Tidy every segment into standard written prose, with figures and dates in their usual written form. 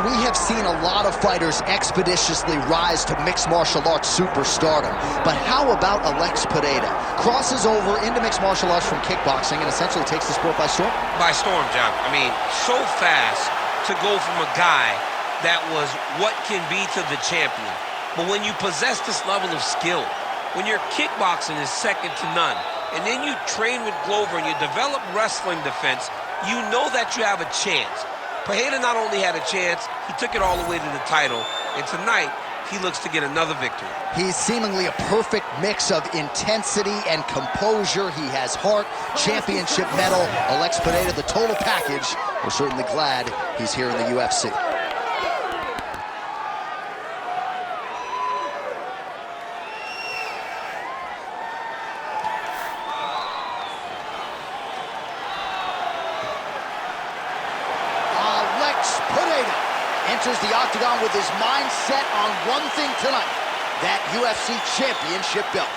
Well, we have seen a lot of fighters expeditiously rise to mixed martial arts superstardom. But how about Alex Pereira? Crosses over into mixed martial arts from kickboxing and essentially takes the sport by storm? By storm, John. I mean, so fast to go from a guy that was what can be to the champion. But when you possess this level of skill, when your kickboxing is second to none, and then you train with Glover and you develop wrestling defense, you know that you have a chance. Pereira not only had a chance, he took it all the way to the title, and tonight, he looks to get another victory. He's seemingly a perfect mix of intensity and composure. He has heart, championship medal, Alex Pereira, the total package. We're certainly glad he's here in the UFC. Pereira enters the octagon with his mind set on one thing tonight, that UFC championship belt.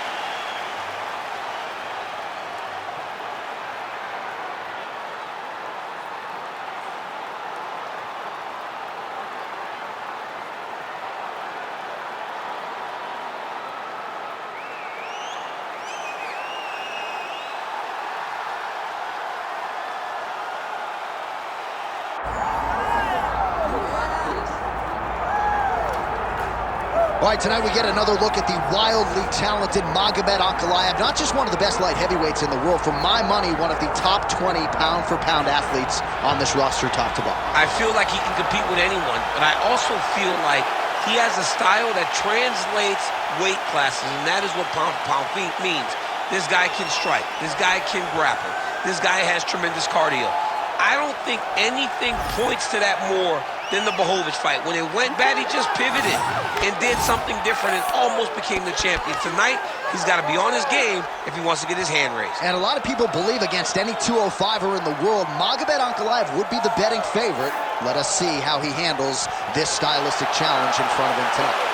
All right, tonight we get another look at the wildly talented Magomed Ankalaev, not just one of the best light heavyweights in the world, for my money, one of the top 20 pound-for-pound athletes on this roster, top to bottom. I feel like he can compete with anyone, but I also feel like he has a style that translates weight classes, and that is what pound-for-pound means. This guy can strike. This guy can grapple. This guy has tremendous cardio. I don't think anything points to that more than the Blachowicz fight. When it went bad, he just pivoted and did something different and almost became the champion. Tonight, he's got to be on his game if he wants to get his hand raised. And a lot of people believe against any 205er in the world, Magomed Ankalaev would be the betting favorite. Let us see how he handles this stylistic challenge in front of him tonight.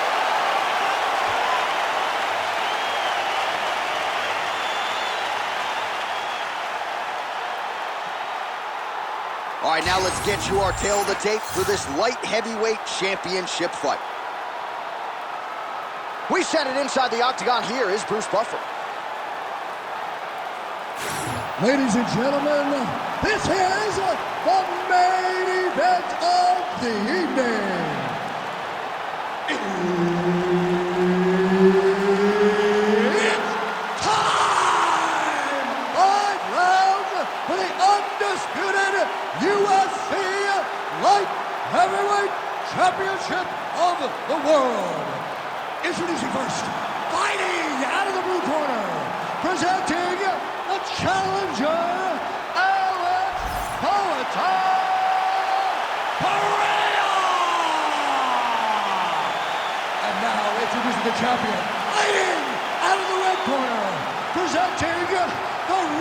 All right, now let's get you our tail of the tape for this light heavyweight championship fight. We set it inside the octagon. Here is Bruce Buffer. Ladies and gentlemen, this is the main event of the evening. It's time! 5 rounds for the undisputed UFC Light Heavyweight Championship of the world. Introducing first, fighting out of the blue corner, presenting the challenger, Alex Pereira. And now introducing the champion, fighting out of the red corner, presenting the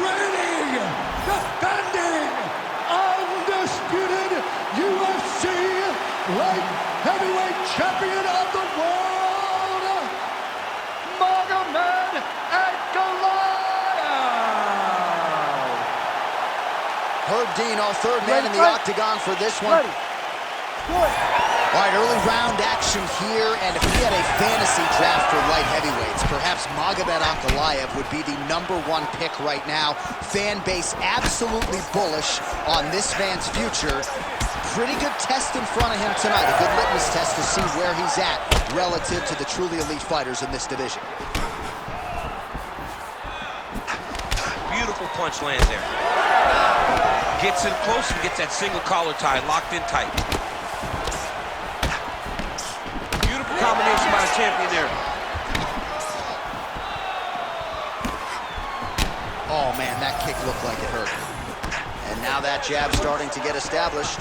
reigning, defending, undisputed UFC Light Heavyweight Champion of the world, Magomed Ankalaev. Herb Dean, our third man in the octagon for this one. All right, early round action here, and if we had a fantasy draft for light heavyweights, perhaps Magomed Ankalaev would be the #1 pick right now. Fan base absolutely bullish on this man's future. Pretty good test in front of him tonight, a good litmus test to see where he's at relative to the truly elite fighters in this division. Beautiful punch lands there. Gets in close and gets that single collar tie locked in tight. Beautiful combination by the champion there. Oh man, that kick looked like it hurt. And now that jab starting to get established.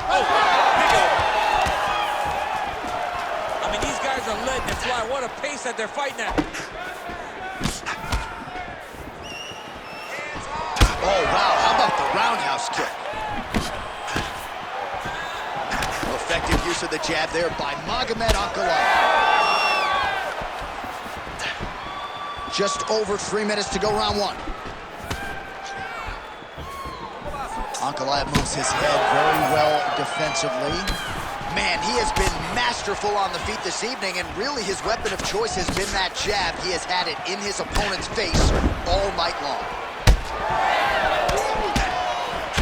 Oh, big over. I mean, these guys are letting it fly. What a pace that they're fighting at. Oh, wow, how about the roundhouse kick? Effective use of the jab there by Magomed Ankalaev. Just over 3 minutes to go, round 1. Ankalaev moves his head very well defensively. Man, he has been masterful on the feet this evening, and really his weapon of choice has been that jab. He has had it in his opponent's face all night long.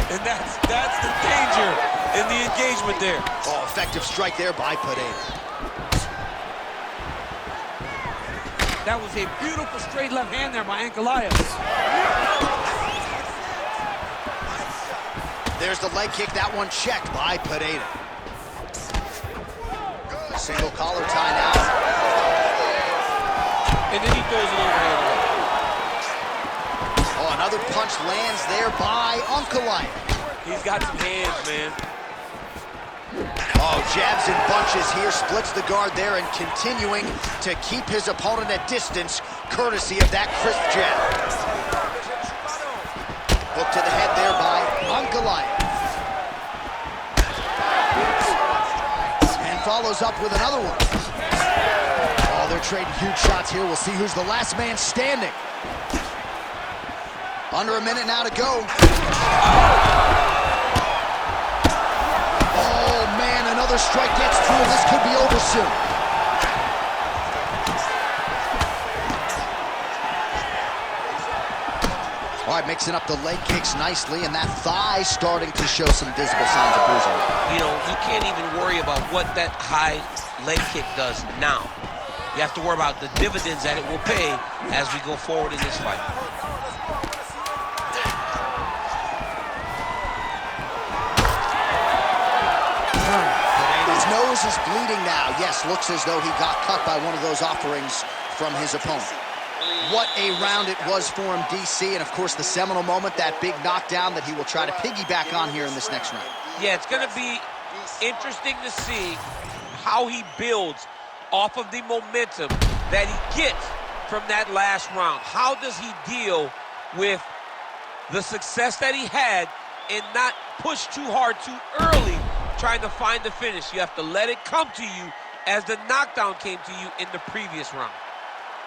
And that's the danger in the engagement there. Oh, effective strike there by Pereira. That was a beautiful straight left hand there by Ankalaev. There's the leg kick, that one checked by Pereira. Single collar tie now. And then he throws an overhand right. Oh, another punch lands there by Ankalaev. He's got some hands, man. Oh, jabs and bunches here, splits the guard there and continuing to keep his opponent at distance, courtesy of that crisp jab. Hook to the head there by Ankalaev. And follows up with another one. Oh, they're trading huge shots here. We'll see who's the last man standing. Under a minute now to go. Another strike gets through, and this could be over soon. All right, mixing up the leg kicks nicely, and that thigh starting to show some visible signs of bruising. You know, you can't even worry about what that high leg kick does now. You have to worry about the dividends that it will pay as we go forward in this fight. Nose is bleeding now. Yes, looks as though he got cut by one of those offerings from his opponent. What a round it was for him, DC, and of course the seminal moment, that big knockdown that he will try to piggyback on here in this next round. Yeah, it's going to be interesting to see how he builds off of the momentum that he gets from that last round. How does he deal with the success that he had and not push too hard too early, trying to find the finish? You have to let it come to you as the knockdown came to you in the previous round.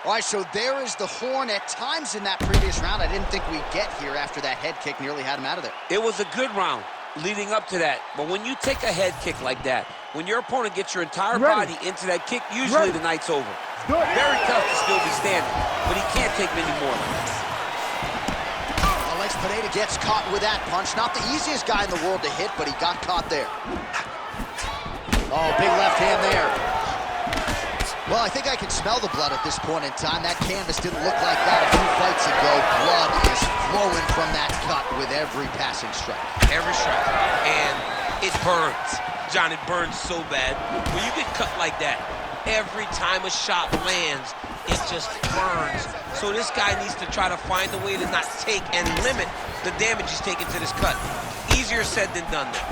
All right, so there is the horn at times in that previous round. I didn't think we'd get here after that head kick nearly had him out of there. It was a good round leading up to that, but when you take a head kick like that, when your opponent gets your entire body into that kick, usually the night's over. Very tough to still be standing, but he can't take many more. Pereira gets caught with that punch. Not the easiest guy in the world to hit, but he got caught there. Oh, big left hand there. Well, I think I can smell the blood at this point in time. That canvas didn't look like that a few fights ago. Blood is flowing from that cut with every passing strike. Every strike. And it burns. John, it burns so bad. When you get cut like that, every time a shot lands, it just burns. So this guy needs to try to find a way to not take and limit the damage he's taking to this cut. Easier said than done there.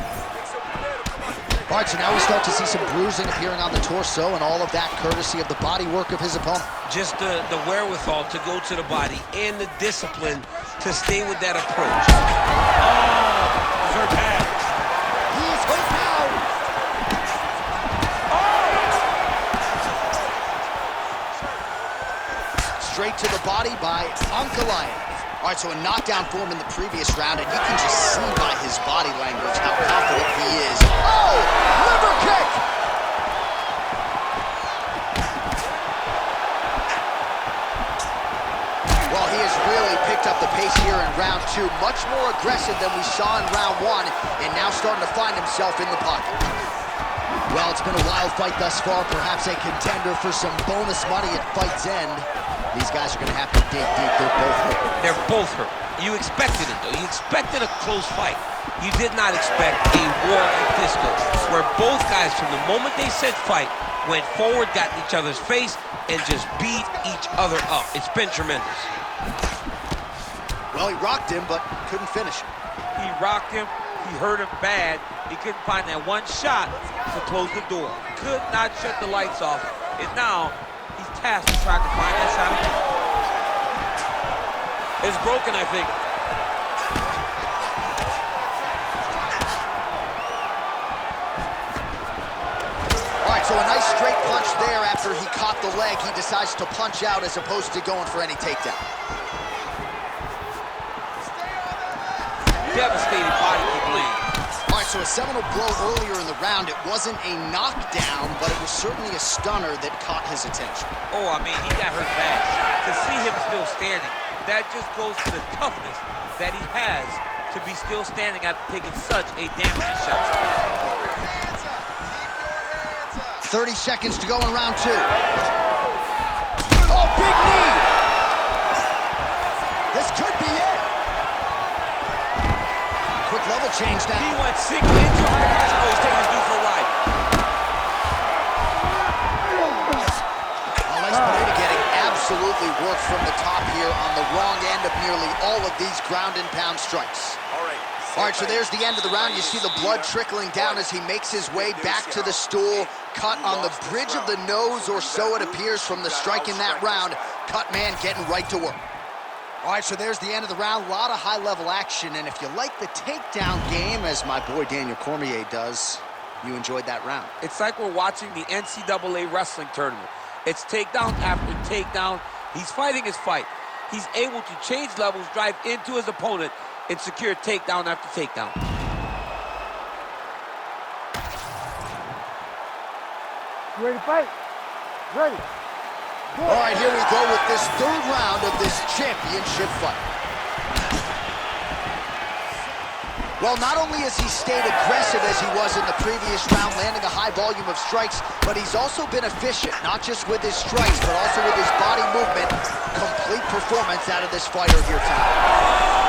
All right, so now we start to see some bruising appearing on the torso, and all of that courtesy of the body work of his opponent. Just the wherewithal to go to the body and the discipline to stay with that approach. Oh, he's hurt bad. He's hurt now. Straight to the body by Ankalaev. All right, so a knockdown for him in the previous round, and you can just see by his body language how confident he is. Oh, liver kick! Well, he has really picked up the pace here in round two. Much more aggressive than we saw in round one, and now starting to find himself in the pocket. Well, it's been a wild fight thus far, perhaps a contender for some bonus money at fight's end. These guys are going to have to dig deep. They're both hurt. They're both hurt. You expected it, though. You expected a close fight. You did not expect a war like this, though, where both guys, from the moment they said fight, went forward, got in each other's face, and just beat each other up. It's been tremendous. Well, he rocked him, but couldn't finish him. He rocked him. He hurt him bad. He couldn't find that one shot to close the door. Could not shut the lights off. And now he's tasked to try to find that shot again. It's broken, I think. All right, so a nice straight punch there after he caught the leg. He decides to punch out as opposed to going for any takedown. Devastated body kick land. All right, so so a seminal blow earlier in the round. It wasn't a knockdown, but it was certainly a stunner that caught his attention. Oh, I mean, he got hurt bad. To see him still standing, that just goes to the toughness that he has to be still standing after taking such a damaging shot. 30 seconds to go in round 2. Oh, big knee! This could be it. Quick level change now. He went single into high pressure. Oh, he's taking his dude for a ride. Alex Pereira getting absolutely work from the top here on the wrong end of nearly all of these ground and pound strikes. All right, so there's the end of the round. You see the blood trickling down as he makes his way back to the stool. Cut on the bridge of the nose, or so it appears from the strike in that round. Cut man getting right to work. All right, so there's the end of the round. A lot of high-level action, and if you like the takedown game, as my boy Daniel Cormier does, you enjoyed that round. It's like we're watching the NCAA wrestling tournament. It's takedown after takedown. He's fighting his fight. He's able to change levels, drive into his opponent, and secure takedown after takedown. You ready to fight? Ready. All right, here we go with this third round of this championship fight. Well, not only has he stayed aggressive as he was in the previous round, landing a high volume of strikes, but he's also been efficient, not just with his strikes, but also with his body movement. Complete performance out of this fighter here tonight.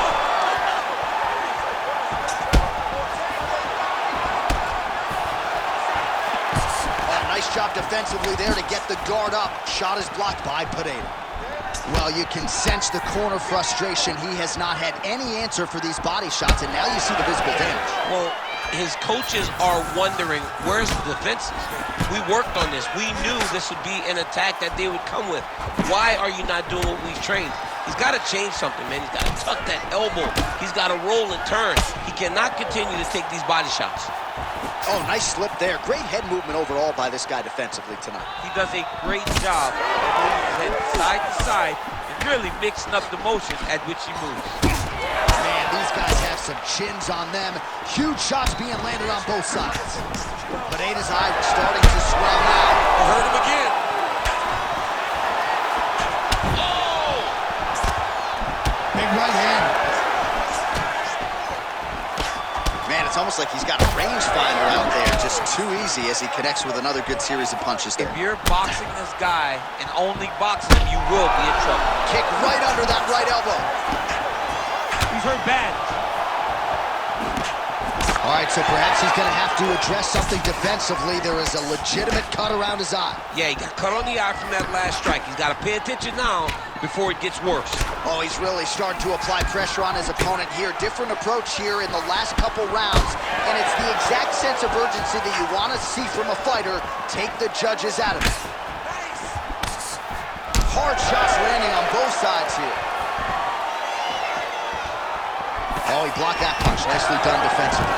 Nice job defensively there to get the guard up. Shot is blocked by Pereira. Well, you can sense the corner frustration. He has not had any answer for these body shots, and now you see the visible damage. Well, his coaches are wondering, where's the defenses? We worked on this. We knew this would be an attack that they would come with. Why are you not doing what we've trained? He's got to change something, man. He's got to tuck that elbow. He's got to roll and turn. He cannot continue to take these body shots. Oh, nice slip there. Great head movement overall by this guy defensively tonight. He does a great job of moving his head side to side and really mixing up the motion at which he moves. Man, these guys have some chins on them. Huge shots being landed on both sides. Pereira's eye starting to swell now. Hurt him again. Oh! Big right hand. Man, it's almost like he's got a rangefinder out there. Just too easy as he connects with another good series of punches there. If you're boxing this guy and only boxing him, you will be in trouble. Kick right under that right elbow. He's hurt bad. All right, so perhaps he's going to have to address something defensively. There is a legitimate cut around his eye. Yeah, he got cut on the eye from that last strike. He's got to pay attention now before it gets worse. Oh, he's really starting to apply pressure on his opponent here. Different approach here in the last couple rounds, and it's the exact sense of urgency that you want to see from a fighter. Take the judges out of it. Hard shots landing on both sides here. Oh, he blocked that punch. Nicely done defensively.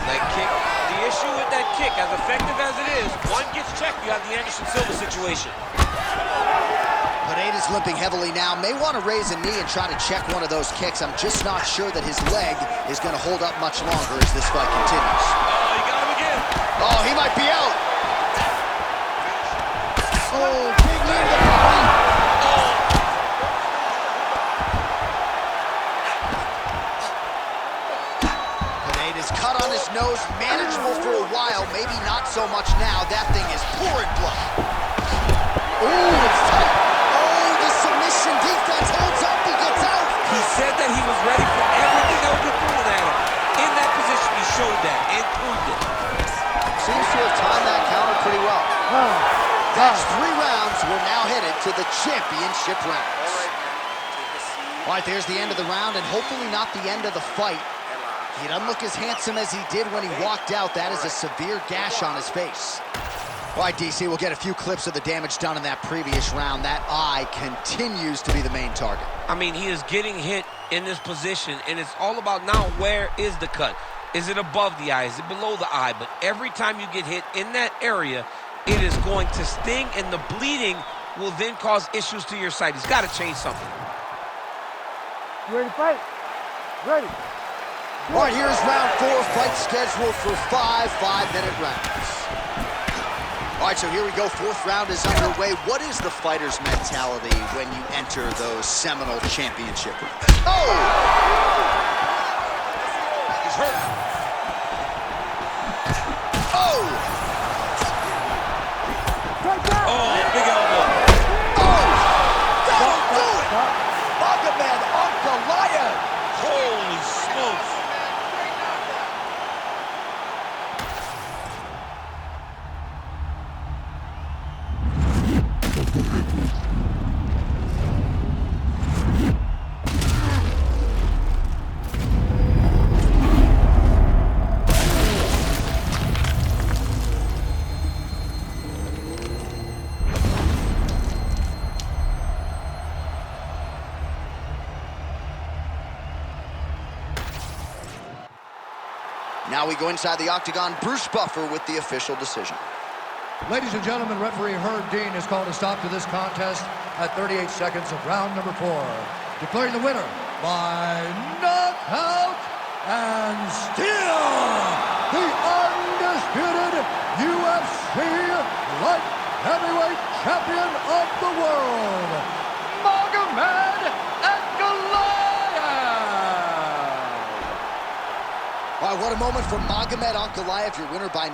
Leg kick. The issue with that kick, as effective as it is, one gets checked, you have the Anderson Silva situation. Pereira's limping heavily now. May want to raise a knee and try to check one of those kicks. I'm just not sure that his leg is going to hold up much longer as this fight continues. Oh, you got him again. Oh, he might be out. Oh, big knee to the body. Pereira's cut on his nose, manageable for a while, maybe not so much now. That thing is pouring blood. Ooh, it's tight. Oh, the submission defense holds up, he gets out. He said that he was ready for everything that would be thrown at him. In that position, he showed that and proved it. Seems to have timed that counter pretty well. That's 3 rounds. We're now headed to the championship rounds. All right, there's the end of the round, and hopefully not the end of the fight. He doesn't look as handsome as he did when he walked out. That is a severe gash on his face. All right, DC, we'll get a few clips of the damage done in that previous round. That eye continues to be the main target. I mean, he is getting hit in this position, and it's all about now, where is the cut? Is it above the eye? Is it below the eye? But every time you get hit in that area, it is going to sting, and the bleeding will then cause issues to your sight. He's got to change something. You ready to fight? Ready. All right, here's round 4, fight scheduled for 5 5-minute rounds. All right, so here we go. 4th round is underway. What is the fighter's mentality when you enter those seminal championship rounds? Oh! He's hurt. Oh! Oh, big elbow. Oh! That'll do it! Magomed Ankalaev! Holy smokes. Now we go inside the octagon. Bruce Buffer with the official decision. Ladies and gentlemen, referee Herb Dean has called a stop to this contest at 38 seconds of round number 4. Declaring the winner by knockout and still the undisputed UFC light heavyweight champion of the world, Magomed Ankalaev! All right, what a moment for Magomed Ankalaev, your winner by